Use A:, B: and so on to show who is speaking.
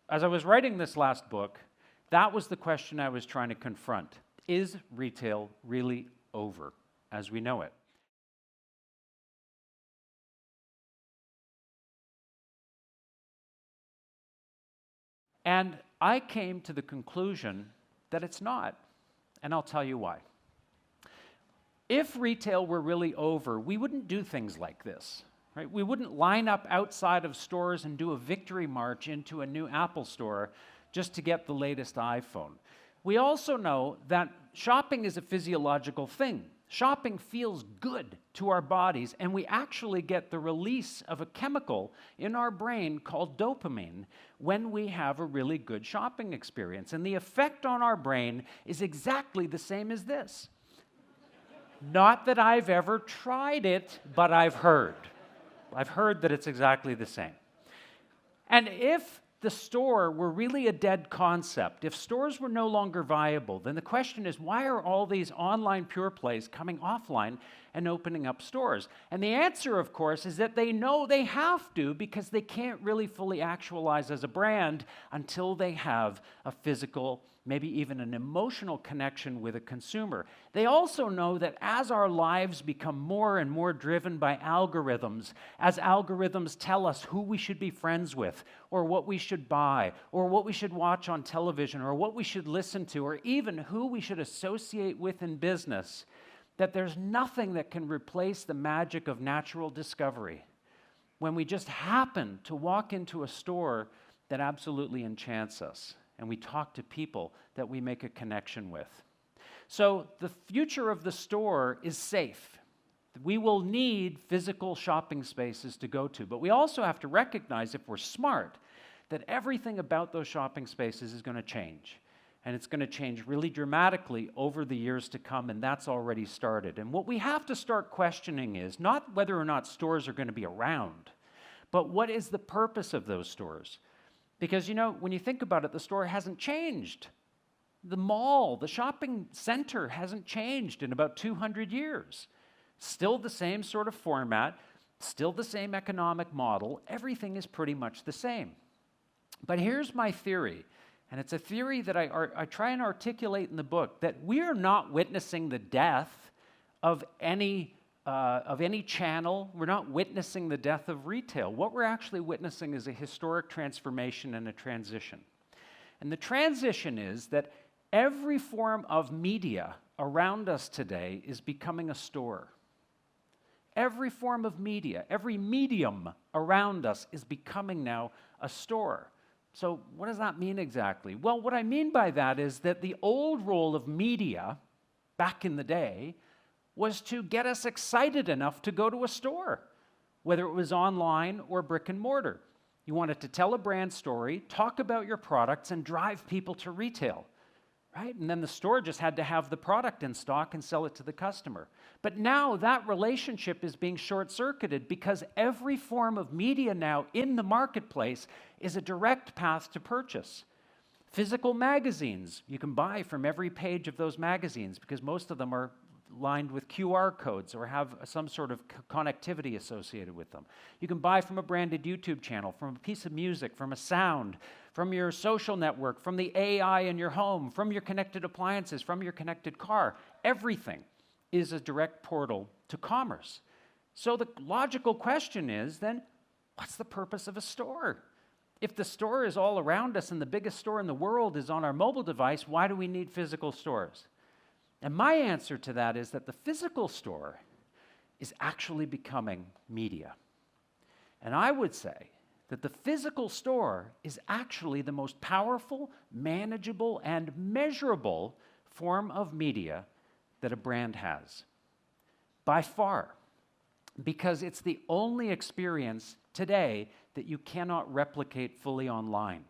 A: as I was writing this last book, that was the question I was trying to confront. Is retail really over as we know it? And I came to the conclusion that it's not, and I'll tell you why. If retail were really over, we wouldn't do things like this, right? We wouldn't line up outside of stores and do a victory march into a new Apple store just to get the latest iPhone. We also know that shopping is a physiological thing. Shopping feels good to our bodies, and we actually get the release of a chemical in our brain called dopamine when we have a really good shopping experience. And the effect on our brain is exactly the same as this. Not that I've ever tried it, but I've heard. I've heard that it's exactly the same. And if the store were really a dead concept, if stores were no longer viable, then the question is, why are all these online pure plays coming offline and opening up stores? And the answer, of course, is that they know they have to because they can't really fully actualize as a brand until they have a physical, maybe even an emotional connection with a consumer. They also know that as our lives become more and more driven by algorithms, as algorithms tell us who we should be friends with, or what we should buy, or what we should watch on television, or what we should listen to, or even who we should associate with in business, that there's nothing that can replace the magic of natural discovery when we just happen to walk into a store that absolutely enchants us, and we talk to people that we make a connection with. So the future of the store is safe. We will need physical shopping spaces to go to, but we also have to recognize, if we're smart, that everything about those shopping spaces is going to change. And it's going to change really dramatically over the years to come, and that's already started. And what we have to start questioning is not whether or not stores are going to be around, but what is the purpose of those stores? Because, when you think about it, the store hasn't changed. The mall, the shopping center hasn't changed in about 200 years. Still the same sort of format, still the same economic model. Everything is pretty much the same. But here's my theory, and it's a theory that I try and articulate in the book, that we're not witnessing the death of any channel. We're not witnessing the death of retail. What we're actually witnessing is a historic transformation and a transition. And the transition is that every form of media around us today is becoming a store. Every form of media, every medium around us is becoming now a store. So what does that mean exactly? Well, what I mean by that is that the old role of media back in the day was to get us excited enough to go to a store, whether it was online or brick and mortar. You wanted to tell a brand story, talk about your products, and drive people to retail, right? And then the store just had to have the product in stock and sell it to the customer. But now that relationship is being short-circuited because every form of media now in the marketplace is a direct path to purchase. Physical magazines, you can buy from every page of those magazines because most of them are lined with QR codes or have some sort of connectivity associated with them. You can buy from a branded YouTube channel, from a piece of music, from a sound, from your social network, from the AI in your home, from your connected appliances, from your connected car. Everything is a direct portal to commerce. So the logical question is then, what's the purpose of a store? If the store is all around us and the biggest store in the world is on our mobile device, why do we need physical stores? And my answer to that is that the physical store is actually becoming media. And I would say that the physical store is actually the most powerful, manageable, and measurable form of media that a brand has, by far, because it's the only experience today that you cannot replicate fully online.